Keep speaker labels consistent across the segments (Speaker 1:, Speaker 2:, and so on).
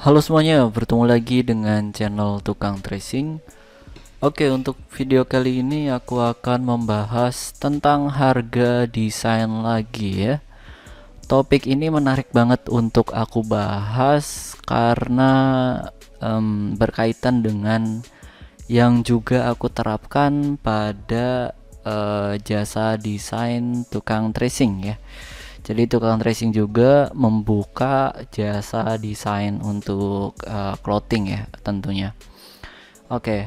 Speaker 1: Halo semuanya, bertemu lagi dengan channel Tukang Tracing. Oke, untuk video kali ini aku akan membahas tentang harga desain lagi ya. Topik ini menarik banget untuk aku bahas karena berkaitan dengan yang juga aku terapkan pada jasa desain tukang tracing ya. Jadi tukang tracing juga membuka jasa desain untuk clothing ya tentunya. Oke,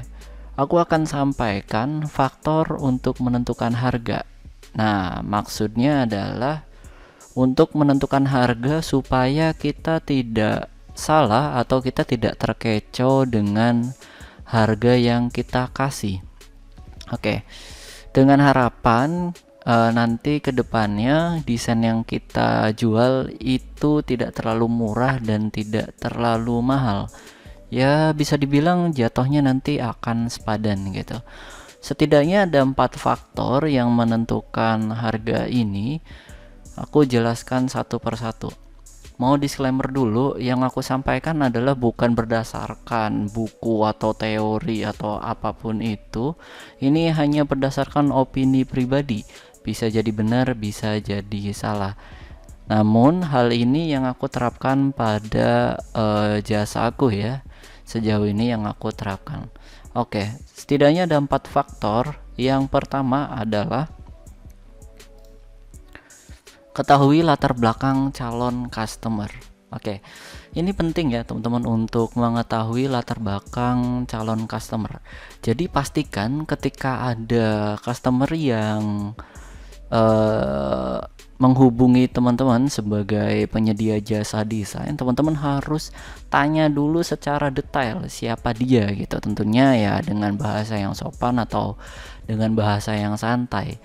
Speaker 1: aku akan sampaikan faktor untuk menentukan harga. Nah, maksudnya adalah untuk menentukan harga supaya kita tidak salah atau kita tidak terkecoh dengan harga yang kita kasih. Oke, dengan harapan nanti kedepannya desain yang kita jual itu tidak terlalu murah dan tidak terlalu mahal. Ya bisa dibilang jatuhnya nanti akan sepadan gitu. Setidaknya ada 4 faktor yang menentukan harga ini. Aku jelaskan satu persatu. Mau disclaimer dulu, yang aku sampaikan adalah bukan berdasarkan buku atau teori atau apapun itu. Ini hanya berdasarkan opini pribadi. Bisa jadi benar, bisa jadi salah. Namun hal ini yang aku terapkan pada jasa aku ya. Sejauh ini yang aku terapkan. Oke, setidaknya ada 4 faktor. Yang pertama adalah ketahui latar belakang calon customer. Oke, ini penting ya teman-teman untuk mengetahui latar belakang calon customer. Jadi pastikan ketika ada customer yang eh, menghubungi teman-teman sebagai penyedia jasa desain, teman-teman harus tanya dulu secara detail siapa dia gitu. Tentunya ya dengan bahasa yang sopan atau dengan bahasa yang santai.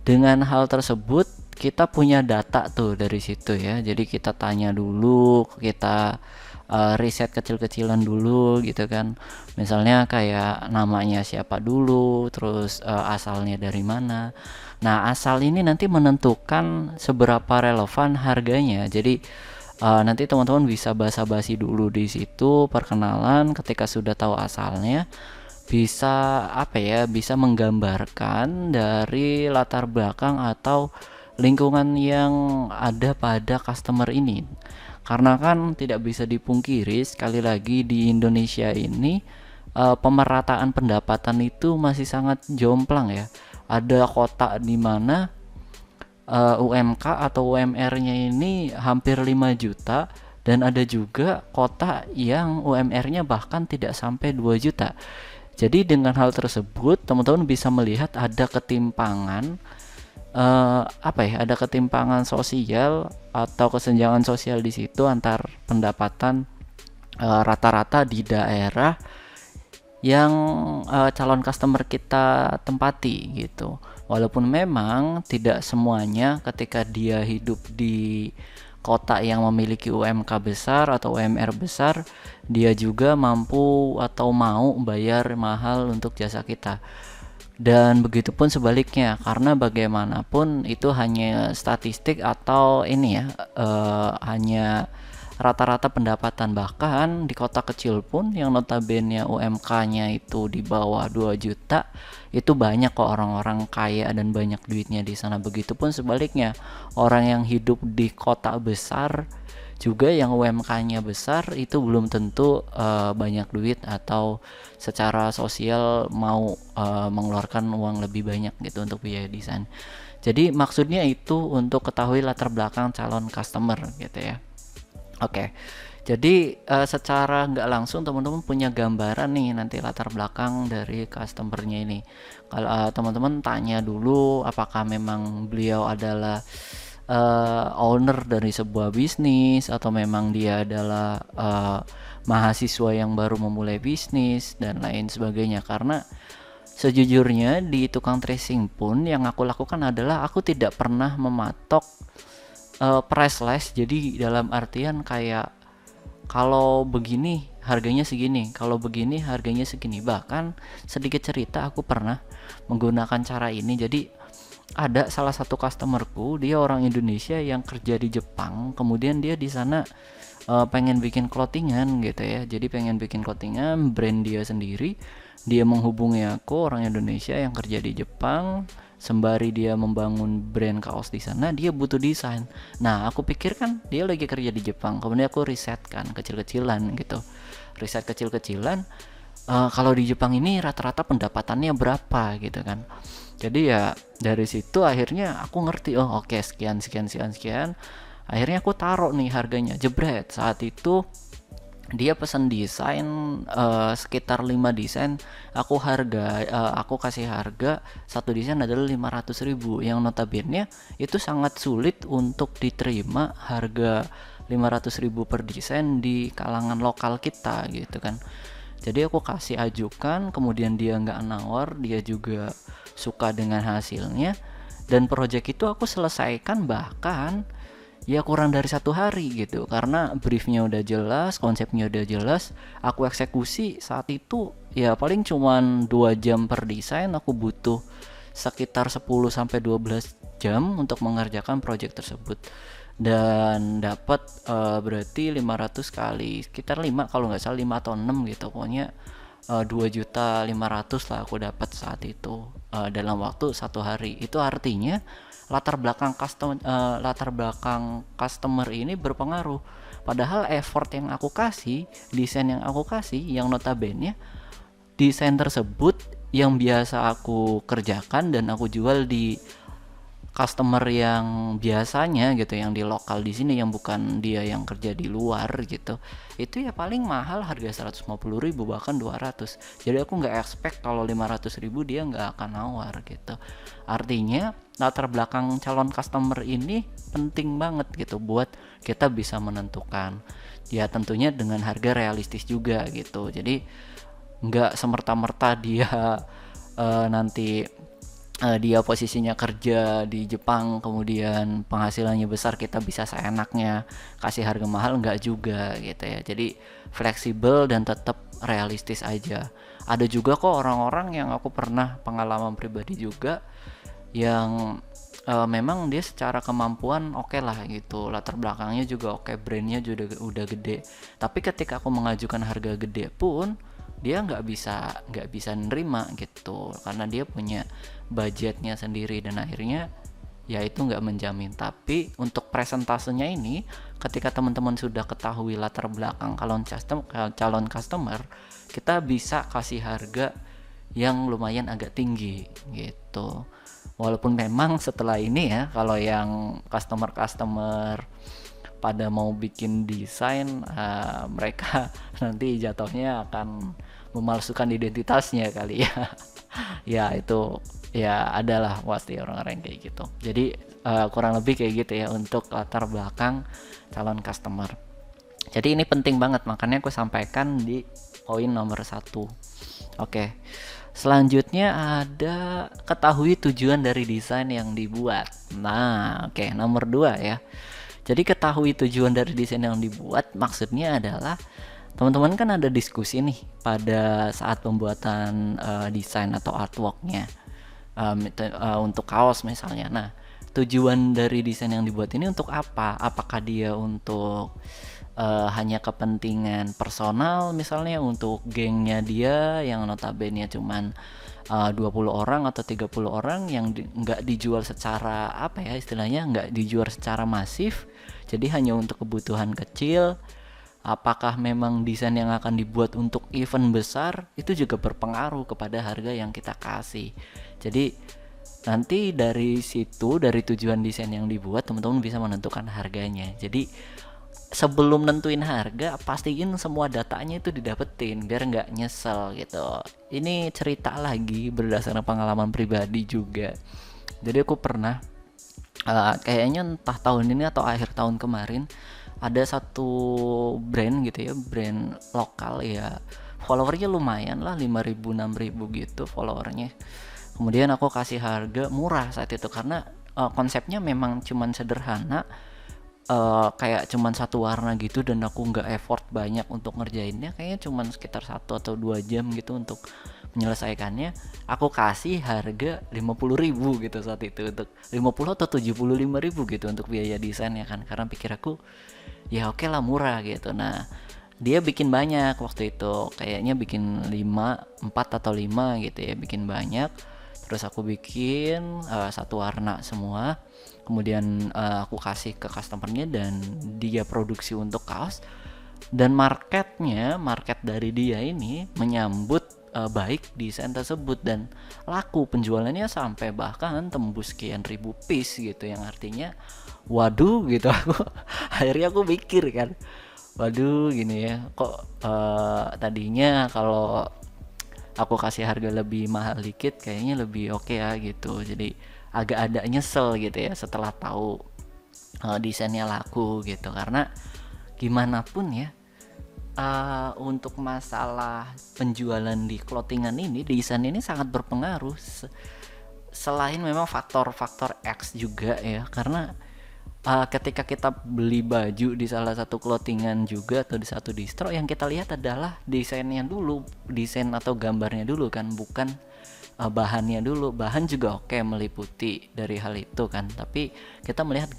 Speaker 1: Dengan hal tersebut kita punya data tuh dari situ ya. Jadi kita tanya dulu, kita riset kecil-kecilan dulu gitu kan. Misalnya kayak namanya siapa dulu, terus asalnya dari mana. Nah, asal ini nanti menentukan seberapa relevan harganya. Jadi nanti teman-teman bisa basa-basi dulu di situ, perkenalan. Ketika sudah tahu asalnya, bisa apa ya, bisa menggambarkan dari latar belakang atau lingkungan yang ada pada customer ini. Karena kan tidak bisa dipungkiri sekali lagi di Indonesia ini pemerataan pendapatan itu masih sangat jomplang ya. Ada kota di mana UMK atau UMR-nya ini hampir 5 juta dan ada juga kota yang UMR-nya bahkan tidak sampai 2 juta. Jadi dengan hal tersebut teman-teman bisa melihat ada ketimpangan apa ya, ada ketimpangan sosial atau kesenjangan sosial di situ antar pendapatan rata-rata di daerah yang calon customer kita tempati gitu. Walaupun memang tidak semuanya ketika dia hidup di kota yang memiliki UMK besar atau UMR besar, dia juga mampu atau mau bayar mahal untuk jasa kita. Dan begitupun sebaliknya, karena bagaimanapun itu hanya statistik atau ini ya, hanya rata-rata pendapatan. Bahkan di kota kecil pun yang notabene UMK-nya itu di bawah 2 juta, itu banyak kok orang-orang kaya dan banyak duitnya di sana. Begitupun sebaliknya, orang yang hidup di kota besar juga yang UMK-nya besar itu belum tentu banyak duit atau secara sosial mau mengeluarkan uang lebih banyak gitu untuk biaya desain. Jadi maksudnya itu untuk ketahui latar belakang calon customer gitu ya. Oke, jadi secara nggak langsung teman-teman punya gambaran nih nanti latar belakang dari customernya ini. Kalau teman-teman tanya dulu apakah memang beliau adalah owner dari sebuah bisnis atau memang dia adalah mahasiswa yang baru memulai bisnis dan lain sebagainya. Karena sejujurnya di tukang tracing pun yang aku lakukan adalah aku tidak pernah mematok priceless. Jadi dalam artian kayak kalau begini harganya segini, kalau begini harganya segini. Bahkan sedikit cerita, aku pernah menggunakan cara ini. Jadi ada salah satu customerku, dia orang Indonesia yang kerja di Jepang, kemudian dia di sana pengen bikin clothingan gitu ya. Jadi pengen bikin clothingan brand dia sendiri. Dia menghubungi aku, orang Indonesia yang kerja di Jepang, sembari dia membangun brand kaos di sana, dia butuh desain. Nah, aku pikir kan dia lagi kerja di Jepang. Kemudian aku riset kan kecil-kecilan gitu. Riset kecil-kecilan, kalau di Jepang ini rata-rata pendapatannya berapa gitu kan. Jadi ya dari situ akhirnya aku ngerti, oh oke, sekian sekian sekian sekian. Akhirnya aku taruh nih harganya, jebret. Saat itu dia pesan desain sekitar 5 desain. Aku kasih harga satu desain adalah 500.000, yang notabene itu sangat sulit untuk diterima harga 500.000 per desain di kalangan lokal kita gitu kan. Jadi aku kasih ajukan, kemudian dia nggak nawar, dia juga suka dengan hasilnya, dan project itu aku selesaikan bahkan ya kurang dari 1 hari gitu, karena briefnya udah jelas, konsepnya udah jelas. Aku eksekusi saat itu ya paling cuman 2 jam per desain. Aku butuh sekitar 10 sampai 12 jam untuk mengerjakan project tersebut, dan dapat berarti 500 kali sekitar 5, kalau nggak salah 5 atau 6 gitu, pokoknya 2.500.000 lah aku dapat saat itu dalam waktu 1 hari. Itu artinya latar belakang customer ini berpengaruh. Padahal effort yang aku kasih, desain yang aku kasih, yang notabene desain tersebut yang biasa aku kerjakan dan aku jual di customer yang biasanya gitu, yang di lokal di sini, yang bukan dia yang kerja di luar gitu, itu ya paling mahal harga 150.000 bahkan 200. Jadi aku nggak expect kalau 500.000 dia nggak akan nawar gitu. Artinya latar belakang calon customer ini penting banget gitu buat kita bisa menentukan, ya tentunya dengan harga realistis juga gitu. Jadi nggak semerta-merta dia nanti dia posisinya kerja di Jepang kemudian penghasilannya besar, kita bisa seenaknya kasih harga mahal, enggak juga gitu ya. Jadi fleksibel dan tetap realistis aja. Ada juga kok orang-orang yang aku pernah pengalaman pribadi juga yang memang dia secara kemampuan oke lah gitu, latar belakangnya juga oke, brandnya juga udah gede, tapi ketika aku mengajukan harga gede pun dia nggak bisa nerima gitu, karena dia punya budgetnya sendiri, dan akhirnya ya itu nggak menjamin. Tapi untuk presentasenya ini, ketika teman-teman sudah ketahui latar belakang calon customer, kita bisa kasih harga yang lumayan agak tinggi gitu. Walaupun memang setelah ini ya, kalau yang customer pada mau bikin desain, mereka nanti jatuhnya akan memalsukan identitasnya kali ya. Ya itu ya adalah pasti orang-orang kayak gitu. Jadi kurang lebih kayak gitu ya untuk latar belakang calon customer. Jadi ini penting banget, makanya aku sampaikan di poin nomor 1. Oke. Selanjutnya ada ketahui tujuan dari desain yang dibuat. Nah, oke, nomor 2 ya. Jadi ketahui tujuan dari desain yang dibuat, maksudnya adalah teman-teman kan ada diskusi nih pada saat pembuatan desain atau artworknya untuk kaos misalnya. Nah, tujuan dari desain yang dibuat ini untuk apa? Apakah dia untuk hanya kepentingan personal, misalnya untuk gengnya dia yang notabene cuman 20 orang atau 30 orang yang nggak dijual secara apa ya istilahnya, nggak dijual secara masif, jadi hanya untuk kebutuhan kecil. Apakah memang desain yang akan dibuat untuk event besar, itu juga berpengaruh kepada harga yang kita kasih. Jadi nanti dari situ, dari tujuan desain yang dibuat, teman-teman bisa menentukan harganya. Jadi sebelum nentuin harga, pastiin semua datanya itu didapetin biar nggak nyesel gitu. Ini cerita lagi berdasarkan pengalaman pribadi juga. Jadi aku pernah kayaknya entah tahun ini atau akhir tahun kemarin, ada satu brand gitu ya, brand lokal ya, followernya lumayan lah, 5.000 6.000 gitu followernya. Kemudian aku kasih harga murah saat itu karena konsepnya memang cuman sederhana, kayak cuman satu warna gitu, dan aku nggak effort banyak untuk ngerjainnya, kayaknya cuman sekitar 1 atau 2 jam gitu untuk menyelesaikannya, aku kasih harga 50.000 gitu saat itu, untuk 50 atau 75.000 gitu untuk biaya desainnya kan, karena pikir aku ya oke lah murah gitu. Nah dia bikin banyak waktu itu, kayaknya bikin 4 atau 5 gitu ya, bikin banyak. Terus aku bikin satu warna semua, kemudian aku kasih ke customernya dan dia produksi untuk kaos. Dan market dari dia ini menyambut baik desain tersebut, dan laku, penjualannya sampai bahkan tembus sekian ribu piece gitu, yang artinya waduh gitu. Aku akhirnya aku mikir kan, waduh gini ya, kok tadinya kalau aku kasih harga lebih mahal dikit kayaknya lebih oke ya gitu. Jadi agak ada nyesel gitu ya setelah tahu desainnya laku gitu, karena gimana pun ya, untuk masalah penjualan di clothingan ini, desain ini sangat berpengaruh. Selain memang faktor-faktor X juga ya, karena ketika kita beli baju di salah satu clothingan juga atau di satu distro, yang kita lihat adalah desainnya dulu, desain atau gambarnya dulu kan, bukan bahannya dulu. Bahan juga oke, meliputi dari hal itu kan, tapi kita melihat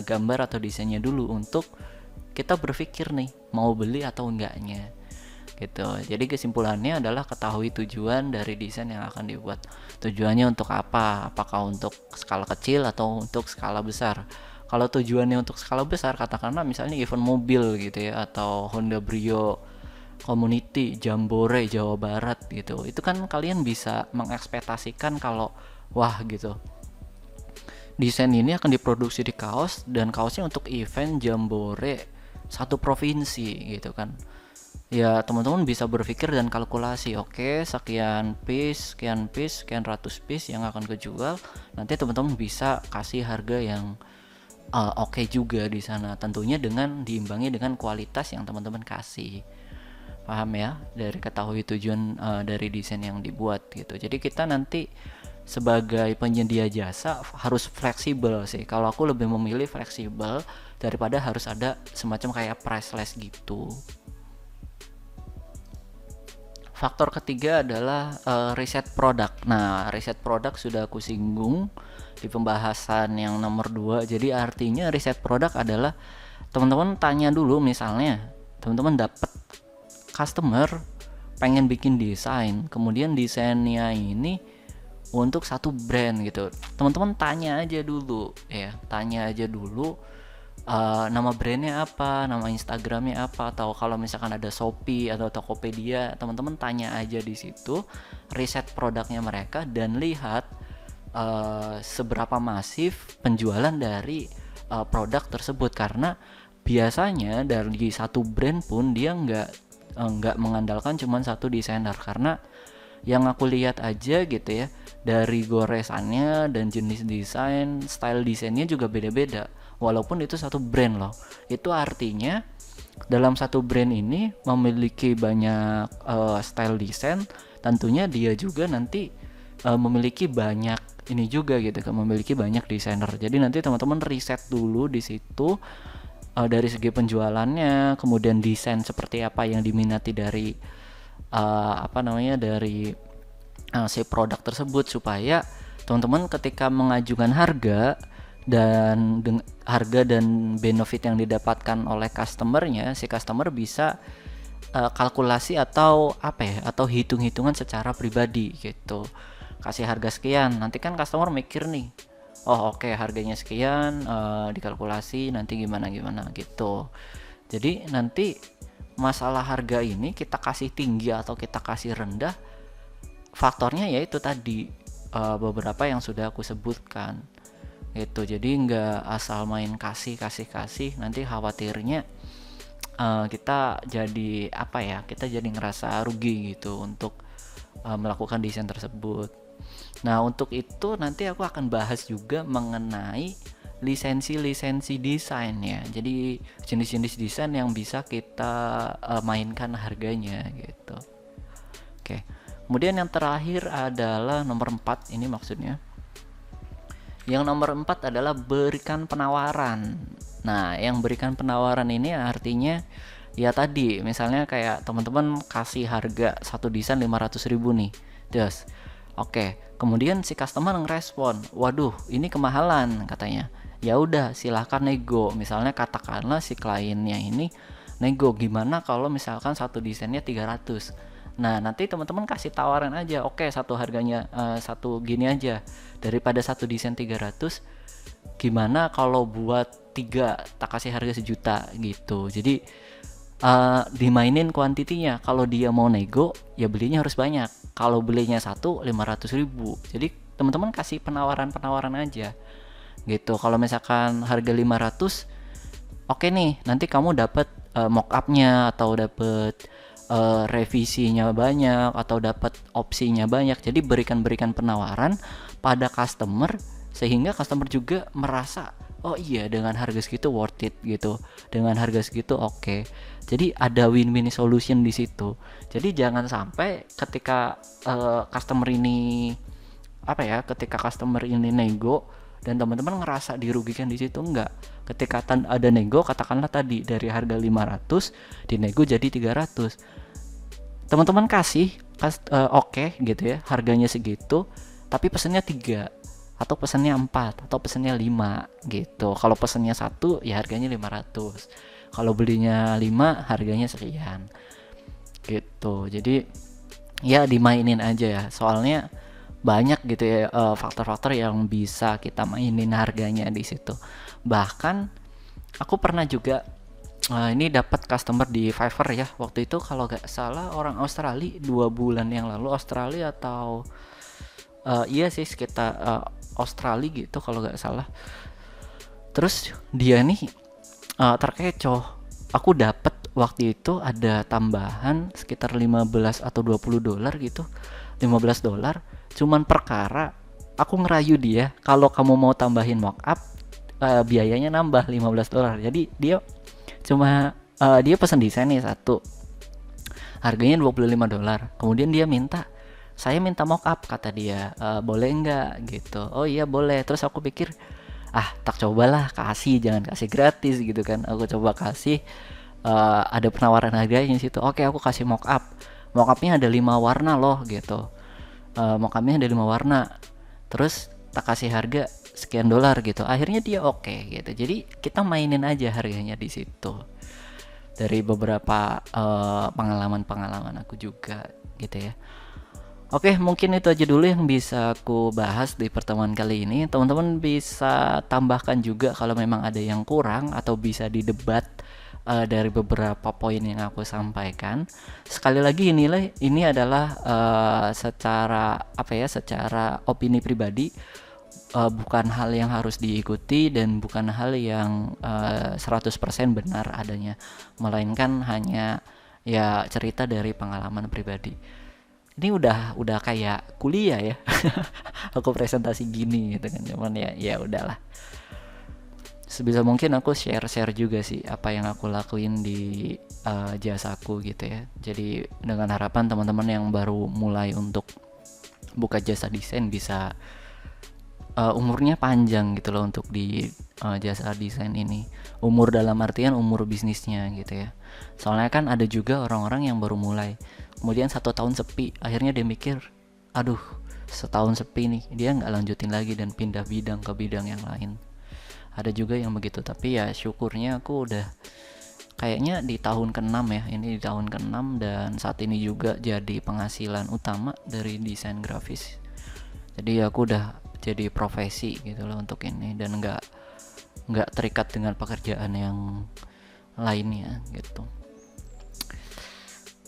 Speaker 1: gambar atau desainnya dulu untuk kita berpikir nih mau beli atau enggaknya gitu. Jadi kesimpulannya adalah ketahui tujuan dari desain yang akan dibuat. Tujuannya untuk apa? Apakah untuk skala kecil atau untuk skala besar? Kalau tujuannya untuk skala besar, katakanlah misalnya event mobil gitu ya, atau Honda Brio Community Jambore Jawa Barat gitu, itu kan kalian bisa mengekspektasikan kalau wah gitu, desain ini akan diproduksi di kaos, dan kaosnya untuk event Jambore satu provinsi gitu kan. Ya teman-teman bisa berpikir dan kalkulasi, oke sekian piece, sekian ratus piece yang akan kejual, nanti teman-teman bisa kasih harga yang oke juga di sana, tentunya dengan diimbangi dengan kualitas yang teman-teman kasih. Paham ya, dari ketahui tujuan dari desain yang dibuat gitu. Jadi kita nanti sebagai penyedia jasa harus fleksibel sih. Kalau aku lebih memilih fleksibel daripada harus ada semacam kayak price list gitu. Faktor ketiga adalah riset produk. Nah, riset produk sudah aku singgung di pembahasan yang nomor 2. Jadi artinya riset produk adalah teman-teman tanya dulu, misalnya teman-teman dapat customer pengen bikin desain, kemudian desainnya ini untuk satu brand gitu. Teman-teman tanya aja dulu ya, nama brandnya apa, nama Instagramnya apa, atau kalau misalkan ada Shopee atau Tokopedia, teman-teman tanya aja di situ, riset produknya mereka, dan lihat seberapa masif penjualan dari produk tersebut. Karena biasanya dari satu brand pun dia nggak mengandalkan cuma satu desainer, karena yang aku lihat aja gitu ya, dari goresannya dan jenis desain, style desainnya juga beda-beda, walaupun itu satu brand loh. Itu artinya dalam satu brand ini memiliki banyak style desain, tentunya dia juga nanti memiliki banyak ini juga gitu kan, memiliki banyak desainer. Jadi nanti teman-teman riset dulu di situ dari segi penjualannya, kemudian desain seperti apa yang diminati dari dari si produk tersebut, supaya teman-teman ketika mengajukan harga dan benefit yang didapatkan oleh customernya, si customer bisa kalkulasi atau atau hitung-hitungan secara pribadi gitu. Kasih harga sekian, nanti kan customer mikir nih, oh oke, harganya sekian, dikalkulasi nanti gimana gitu. Jadi nanti masalah harga ini kita kasih tinggi atau kita kasih rendah, faktornya yaitu tadi beberapa yang sudah aku sebutkan gitu. Jadi nggak asal main kasih, nanti khawatirnya kita jadi kita jadi ngerasa rugi gitu untuk melakukan desain tersebut. Nah untuk itu nanti aku akan bahas juga mengenai lisensi desain ya. Jadi jenis-jenis desain yang bisa kita mainkan harganya gitu. Oke. Kemudian yang terakhir adalah nomor 4, ini maksudnya. Yang nomor 4 adalah berikan penawaran. Nah, yang berikan penawaran ini artinya Ya tadi misalnya kayak teman-teman kasih harga satu desain 500.000 nih, terus oke, kemudian si customer ngerespon, waduh ini kemahalan katanya. Ya udah silahkan nego, misalnya katakanlah si kliennya ini nego, gimana kalau misalkan satu desainnya 300. Nah nanti teman-teman kasih tawaran aja, oke satu harganya satu gini aja, daripada satu desain 300, gimana kalau buat tiga tak kasih harga 1 juta gitu. Jadi dimainin kuantitinya. Kalau dia mau nego, ya belinya harus banyak. Kalau belinya satu 500.000. Jadi teman-teman kasih penawaran-penawaran aja gitu. Kalau misalkan harga 500, oke nih, nanti kamu dapat mock up-nya atau dapat revisinya banyak atau dapat opsinya banyak. Jadi berikan penawaran pada customer sehingga customer juga merasa oh iya dengan harga segitu worth it gitu, dengan harga segitu oke. Jadi ada win-win solution di situ. Jadi jangan sampai ketika customer ini ketika customer ini nego dan teman-teman ngerasa dirugikan di situ, enggak. Ketika ada nego, katakanlah tadi dari harga 500 dinego jadi 300, teman-teman kasih oke gitu ya, harganya segitu tapi pesannya 3 atau pesannya 4 atau pesannya 5 gitu. Kalau pesannya 1 ya harganya 500, kalau belinya 5 harganya sekian gitu. Jadi ya dimainin aja ya, soalnya banyak gitu ya faktor-faktor yang bisa kita mainin harganya di situ. Bahkan aku pernah juga ini dapat customer di Fiverr ya, waktu itu kalau gak salah orang Australia, 2 bulan yang lalu, Australia atau iya sih sekitar Australia gitu kalau gak salah. Terus dia nih terkecoh, aku dapat waktu itu ada tambahan sekitar 15 atau $20 gitu, $15, cuman perkara aku ngerayu dia kalau kamu mau tambahin mockup biayanya nambah $15. Jadi dia cuma dia pesan desain nih satu, harganya $25. Kemudian dia minta, saya minta mockup kata dia, boleh nggak gitu. Oh iya boleh. Terus aku pikir tak cobalah kasih, jangan kasih gratis gitu kan. Aku coba kasih, ada penawaran harganya di situ. Oke, aku kasih mockup. Mockupnya ada 5 warna loh gitu. Mockupnya ada 5 warna. Terus tak kasih harga sekian dolar gitu. Akhirnya dia oke gitu. Jadi kita mainin aja harganya di situ. Dari beberapa pengalaman aku juga gitu ya. Oke, mungkin itu aja dulu yang bisa aku bahas di pertemuan kali ini. Teman-teman bisa tambahkan juga kalau memang ada yang kurang atau bisa didebat dari beberapa poin yang aku sampaikan. Sekali lagi ini adalah secara opini pribadi, bukan hal yang harus diikuti dan bukan hal yang 100% benar adanya, melainkan hanya ya cerita dari pengalaman pribadi. Ini udah kayak kuliah ya. Aku presentasi gini gitu kan, cuman ya udahlah, sebisa mungkin aku share juga sih apa yang aku lakuin di jasaku gitu ya. Jadi dengan harapan teman-teman yang baru mulai untuk buka jasa desain bisa umurnya panjang gitu loh untuk di jasa desain ini. Umur dalam artian umur bisnisnya gitu ya. Soalnya kan ada juga orang-orang yang baru mulai, kemudian 1 tahun sepi, akhirnya dia mikir, aduh setahun sepi nih, dia nggak lanjutin lagi dan pindah bidang ke bidang yang lain. Ada juga yang begitu, tapi ya syukurnya aku udah kayaknya di tahun ke-6 ya, ini di tahun ke-6 dan saat ini juga jadi penghasilan utama dari desain grafis. Jadi aku udah jadi profesi gitu loh untuk ini, dan nggak terikat dengan pekerjaan yang lainnya gitu.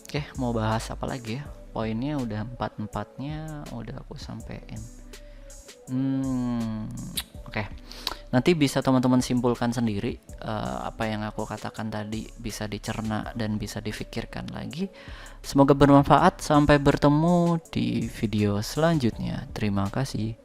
Speaker 1: Oke, mau bahas apa lagi ya? Poinnya udah 4-4-nya udah aku sampein. Oke. Nanti bisa teman-teman simpulkan sendiri apa yang aku katakan tadi, bisa dicerna dan bisa difikirkan lagi. Semoga bermanfaat. Sampai bertemu di video selanjutnya. Terima kasih.